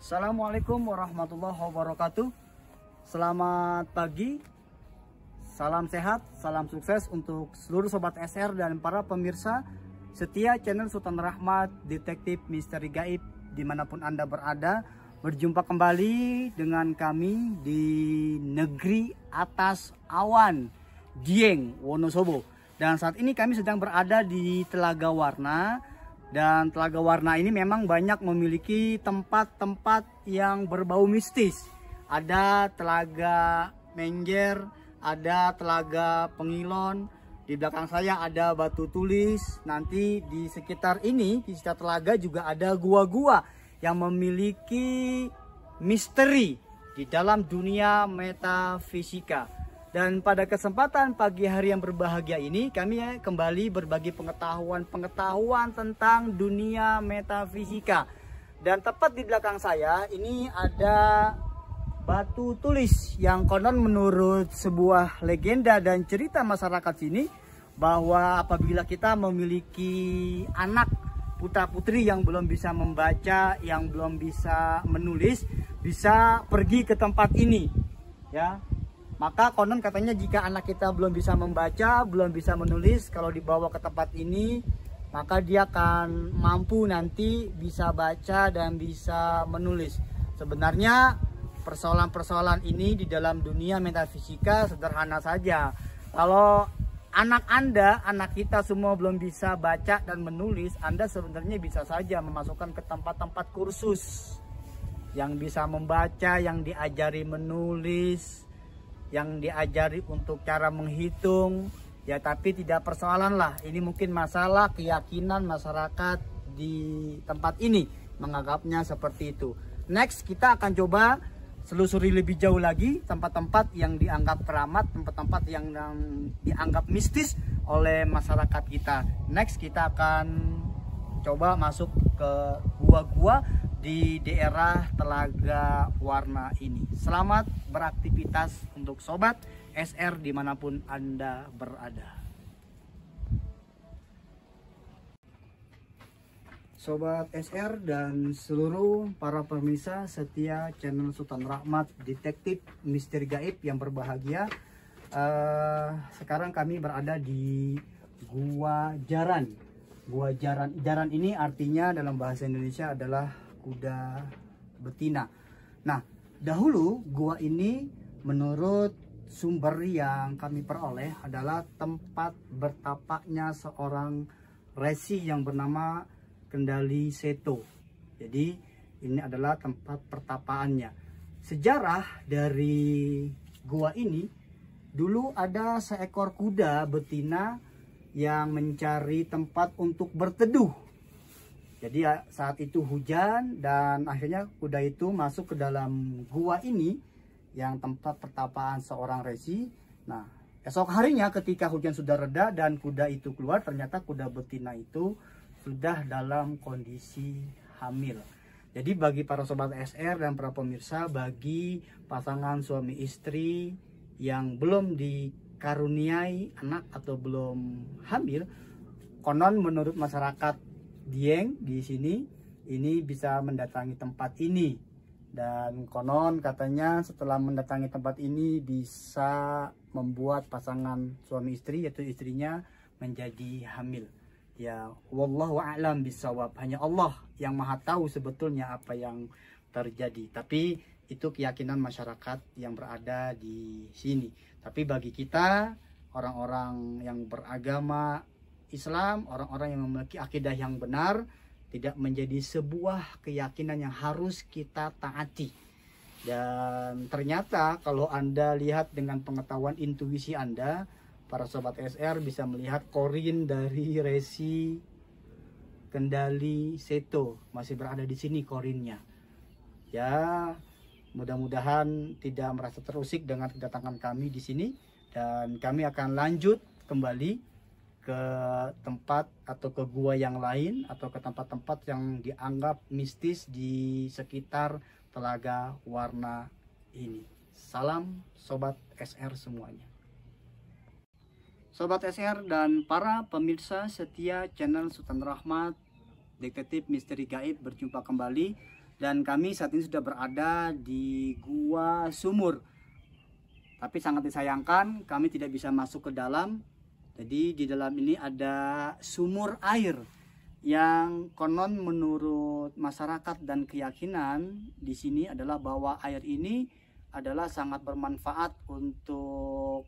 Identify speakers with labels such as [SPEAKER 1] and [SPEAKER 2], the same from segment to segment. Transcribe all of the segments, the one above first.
[SPEAKER 1] Assalamualaikum warahmatullahi wabarakatuh. Selamat pagi, salam sehat, salam sukses untuk seluruh Sobat SR dan para pemirsa setia channel Sultan Rahmat Detektif Misteri Gaib dimanapun Anda berada. Berjumpa kembali dengan kami di negeri atas awan, Dieng, Wonosobo. Dan saat ini kami sedang berada di Telaga Warna. Dan Telaga Warna ini memang banyak memiliki tempat-tempat yang berbau mistis. Ada Telaga Mengger, ada Telaga Pengilon. Di belakang saya ada Batu Tulis. Nanti di sekitar ini, di sekitar telaga juga ada gua-gua yang memiliki misteri di dalam dunia metafisika. Dan pada kesempatan pagi hari yang berbahagia ini, kami kembali berbagi pengetahuan tentang dunia metafisika. Dan tepat di belakang saya ini ada Batu Tulis yang konon menurut sebuah legenda dan cerita masyarakat sini, bahwa apabila kita memiliki anak putra putri yang belum bisa membaca, yang belum bisa menulis, bisa pergi ke tempat ini, ya. Maka konon katanya jika anak kita belum bisa membaca, belum bisa menulis, kalau dibawa ke tempat ini, maka dia akan mampu nanti bisa baca dan bisa menulis. Sebenarnya persoalan-persoalan ini di dalam dunia metafisika sederhana saja. Kalau anak Anda, anak kita semua belum bisa baca dan menulis, Anda sebenarnya bisa saja memasukkan ke tempat-tempat kursus yang bisa membaca, yang diajari menulis, yang diajari untuk cara menghitung, ya. Tapi tidak persoalan lah, ini mungkin masalah keyakinan masyarakat di tempat ini menganggapnya seperti itu. Next kita akan coba selusuri lebih jauh lagi tempat-tempat yang dianggap keramat, tempat-tempat yang dianggap mistis oleh masyarakat kita. Next kita akan coba masuk ke gua-gua di daerah Telaga Warna ini. Selamat beraktivitas untuk Sobat SR dimanapun Anda berada. Sobat SR dan seluruh para pemirsa setia channel Sultan Rahmat Detektif Misteri Gaib yang berbahagia. Sekarang kami berada di Gua Jaran. Gua Jaran, Jaran ini artinya dalam bahasa Indonesia adalah kuda betina. Nah, dahulu gua ini menurut sumber yang kami peroleh adalah tempat bertapaknya seorang resi yang bernama Kendali Seto. Jadi ini adalah tempat pertapaannya. Sejarah dari gua ini, dulu ada seekor kuda betina yang mencari tempat untuk berteduh. Jadi saat itu hujan dan akhirnya kuda itu masuk ke dalam gua ini yang tempat pertapaan seorang resi. Nah, esok harinya ketika hujan sudah reda dan kuda itu keluar, ternyata kuda betina itu sudah dalam kondisi hamil. Jadi bagi para Sobat SR dan para pemirsa, bagi pasangan suami istri yang belum dikaruniai anak atau belum hamil, konon menurut masyarakat Dieng di sini ini bisa mendatangi tempat ini, dan konon katanya setelah mendatangi tempat ini bisa membuat pasangan suami istri yaitu istrinya menjadi hamil. Ya, wallahu a'lam bishawab. Hanya Allah yang maha tahu sebetulnya apa yang terjadi. Tapi itu keyakinan masyarakat yang berada di sini. Tapi bagi kita orang-orang yang beragama Islam, orang-orang yang memiliki akidah yang benar, tidak menjadi sebuah keyakinan yang harus kita taati. Dan ternyata kalau Anda lihat dengan pengetahuan intuisi Anda, para Sobat SR bisa melihat korin dari resi Kendali Seto masih berada di sini korinnya. Ya, mudah-mudahan tidak merasa terusik dengan kedatangan kami di sini, dan kami akan lanjut kembali ke tempat atau ke gua yang lain atau ke tempat-tempat yang dianggap mistis di sekitar Telaga Warna ini. Salam Sobat SR semuanya. Sobat SR dan para pemirsa setia channel Sultan Rahmat Detektif Misteri Gaib, berjumpa kembali. dan kami saat ini sudah berada di Gua Sumur. Tapi sangat disayangkan kami tidak bisa masuk ke dalam. Jadi di dalam ini ada sumur air yang konon menurut masyarakat dan keyakinan di sini adalah bahwa air ini adalah sangat bermanfaat untuk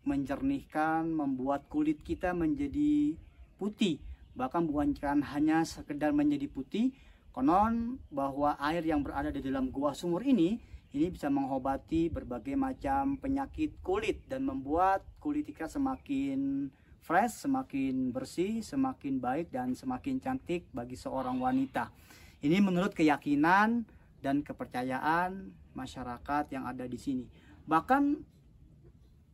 [SPEAKER 1] menjernihkan, membuat kulit kita menjadi putih. Bahkan bukan hanya sekedar menjadi putih, konon bahwa air yang berada di dalam gua sumur ini bisa mengobati berbagai macam penyakit kulit dan membuat kulit kita semakin fresh, semakin bersih, semakin baik dan semakin cantik bagi seorang wanita. Ini menurut keyakinan dan kepercayaan masyarakat yang ada di sini. Bahkan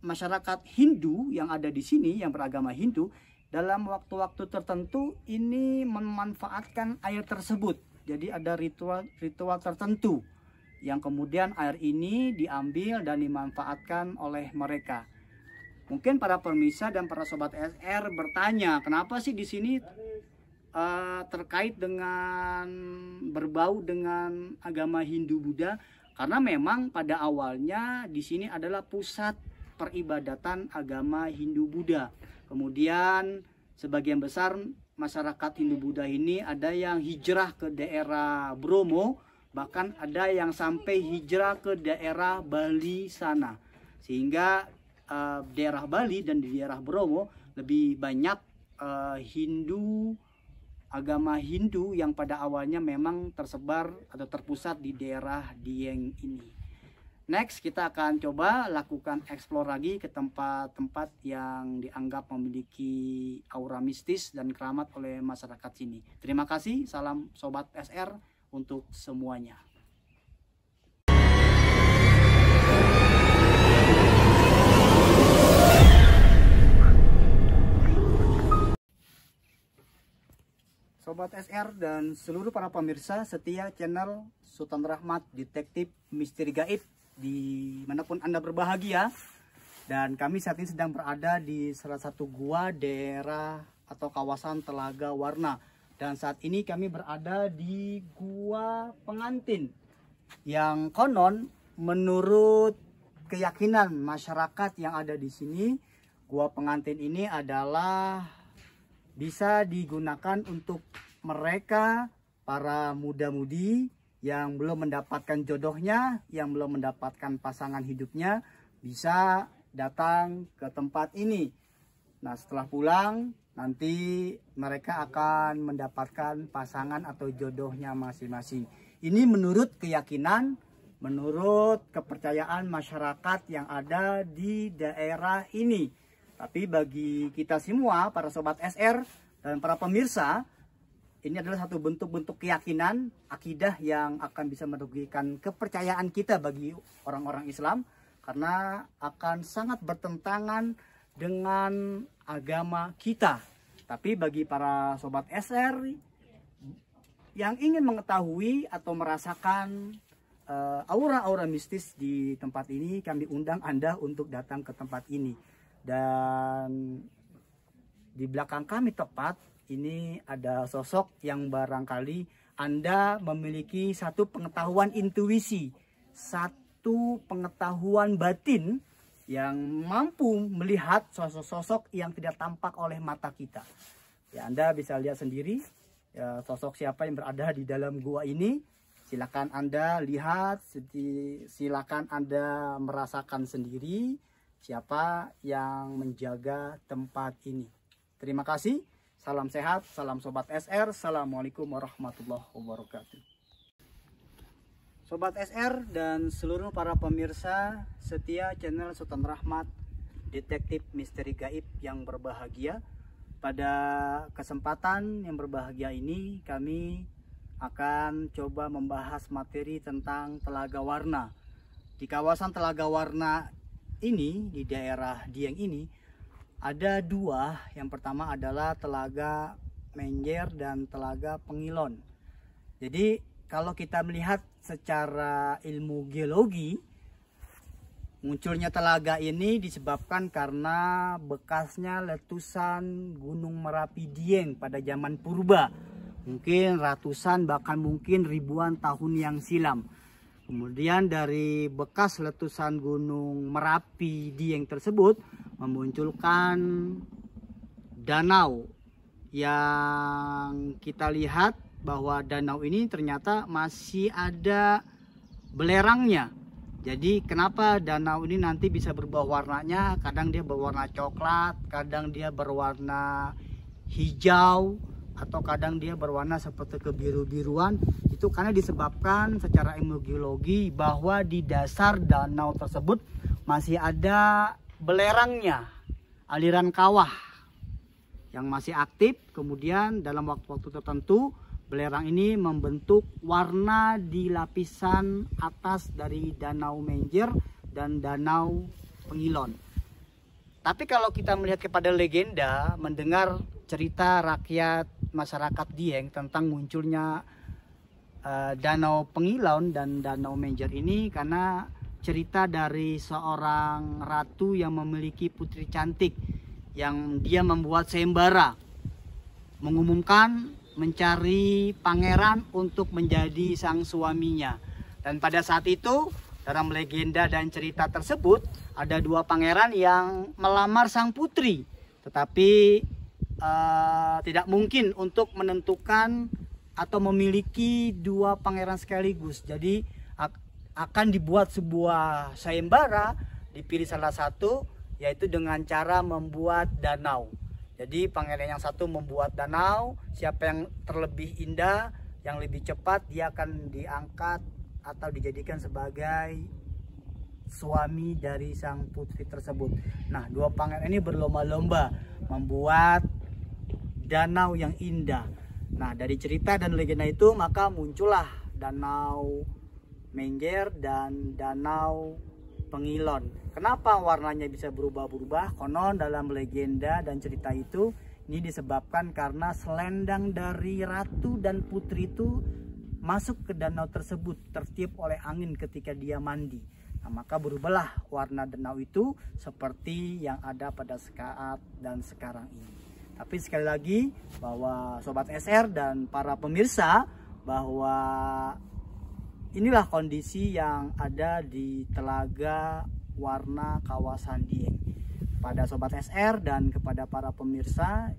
[SPEAKER 1] masyarakat Hindu yang ada di sini, yang beragama Hindu, dalam waktu-waktu tertentu ini memanfaatkan air tersebut. Jadi ada ritual tertentu yang kemudian air ini diambil dan dimanfaatkan oleh mereka. Mungkin para pemirsa dan para sobat SR bertanya, kenapa sih di sini terkait dengan berbau dengan agama Hindu Buddha? Karena memang pada awalnya di sini adalah pusat peribadatan agama Hindu Buddha. Kemudian sebagian besar masyarakat Hindu Buddha ini ada yang hijrah ke daerah Bromo, bahkan ada yang sampai hijrah ke daerah Bali sana. Sehingga daerah Bali dan di daerah Bromo lebih banyak agama Hindu yang pada awalnya memang tersebar atau terpusat di daerah Dieng ini. Next, kita akan coba lakukan eksplor lagi ke tempat-tempat yang dianggap memiliki aura mistis dan keramat oleh masyarakat sini. Terima kasih, salam Sobat SR untuk semuanya. Sobat SR dan seluruh para pemirsa setia channel Sultan Rahmat Detektif Misteri Gaib dimanapun Anda berbahagia. Dan kami saat ini sedang berada di salah satu gua daerah atau kawasan Telaga Warna. Dan saat ini kami berada di Gua Pengantin yang konon menurut keyakinan masyarakat yang ada di sini, Gua Pengantin ini adalah bisa digunakan untuk mereka para muda-mudi yang belum mendapatkan jodohnya, yang belum mendapatkan pasangan hidupnya, bisa datang ke tempat ini. Nah, setelah pulang nanti mereka akan mendapatkan pasangan atau jodohnya masing-masing. Ini menurut keyakinan, menurut kepercayaan masyarakat yang ada di daerah ini. Tapi bagi kita semua, para sobat SR dan para pemirsa, ini adalah satu bentuk-bentuk keyakinan, akidah yang akan bisa merugikan kepercayaan kita bagi orang-orang Islam. Karena akan sangat bertentangan dengan agama kita. Tapi bagi para sobat SR yang ingin mengetahui atau merasakan aura-aura mistis di tempat ini, kami undang Anda untuk datang ke tempat ini. Dan di belakang kami tepat ini ada sosok yang barangkali Anda memiliki satu pengetahuan intuisi, satu pengetahuan batin yang mampu melihat sosok-sosok yang tidak tampak oleh mata kita. Ya, Anda bisa lihat sendiri ya, sosok siapa yang berada di dalam gua ini. Silakan Anda lihat, silakan Anda merasakan sendiri siapa yang menjaga tempat ini. Terima kasih. Salam sehat, salam Sobat SR. Assalamualaikum warahmatullahi wabarakatuh. Sobat SR dan seluruh para pemirsa setia channel Sultan Rahmat Detektif Misteri Gaib yang berbahagia. Pada kesempatan yang berbahagia ini kami akan coba membahas materi tentang Telaga Warna. Di kawasan Telaga Warna ini, di daerah Dieng ini, ada dua. Yang pertama adalah Telaga Menjer dan Telaga Pengilon. Jadi kalau kita melihat secara ilmu geologi, munculnya telaga ini disebabkan karena bekasnya letusan Gunung Merapi Dieng pada zaman purba. mungkin ratusan bahkan mungkin ribuan tahun yang silam. Kemudian dari bekas letusan Gunung Merapi Dieng tersebut memunculkan danau yang kita lihat bahwa danau ini ternyata masih ada belerangnya. Jadi kenapa danau ini nanti bisa berubah warnanya? Kadang dia berwarna coklat, kadang dia berwarna hijau, atau kadang dia berwarna seperti kebiru-biruan. Itu karena disebabkan secara geologi bahwa di dasar danau tersebut masih ada belerangnya, aliran kawah yang masih aktif. Kemudian dalam waktu-waktu tertentu belerang ini membentuk warna di lapisan atas dari Danau Menjer dan Danau Pengilon. Tapi kalau kita melihat kepada legenda, mendengar cerita rakyat masyarakat Dieng tentang munculnya Danau Pengilon dan Danau Menjer ini, karena cerita dari seorang ratu yang memiliki putri cantik yang dia membuat sayembara mengumumkan mencari pangeran untuk menjadi sang suaminya. Dan pada saat itu dalam legenda dan cerita tersebut ada dua pangeran yang melamar sang putri, tetapi tidak mungkin untuk menentukan atau memiliki dua pangeran sekaligus. Jadi akan dibuat sebuah sayembara, dipilih salah satu, yaitu dengan cara membuat danau. Jadi pangeran yang satu membuat danau, siapa yang terlebih indah, yang lebih cepat, dia akan diangkat atau dijadikan sebagai suami dari sang putri tersebut. Nah, dua pangeran ini berlomba-lomba membuat danau yang indah. Nah, dari cerita dan legenda itu maka muncullah Danau Menjer dan Danau Pengilon. Kenapa warnanya bisa berubah-berubah? Konon dalam legenda dan cerita itu ini disebabkan karena selendang dari ratu dan putri itu masuk ke danau tersebut, tertiup oleh angin ketika dia mandi. Nah, maka berubahlah warna danau itu seperti yang ada pada saat dan sekarang ini. Tapi sekali lagi bahwa Sobat SR dan para pemirsa, bahwa inilah kondisi yang ada di Telaga Warna kawasan Dieng. Pada Sobat SR dan kepada para pemirsa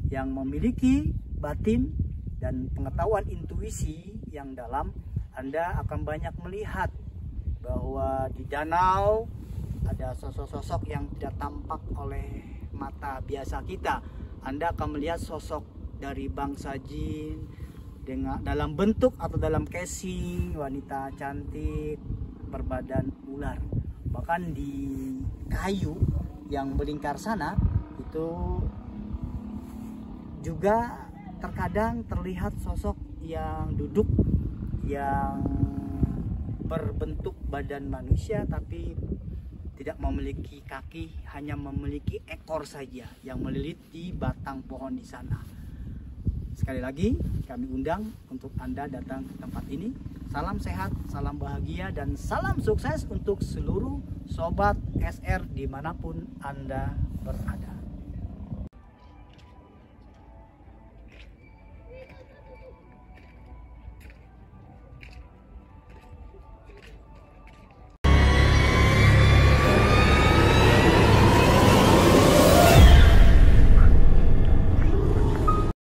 [SPEAKER 1] yang memiliki batin dan pengetahuan intuisi yang dalam, Anda akan banyak melihat bahwa di danau ada sosok-sosok yang tidak tampak oleh mata biasa kita. Anda akan melihat sosok dari bangsa jin dengan dalam bentuk atau dalam casing wanita cantik berbadan ular. Bahkan di kayu yang melingkar sana itu juga terkadang terlihat sosok yang duduk yang berbentuk badan manusia tapi tidak memiliki kaki, hanya memiliki ekor saja yang melilit di batang pohon di sana. Sekali lagi kami undang untuk Anda datang ke tempat ini. Salam sehat, salam bahagia, dan salam sukses untuk seluruh Sobat SR dimanapun Anda berada.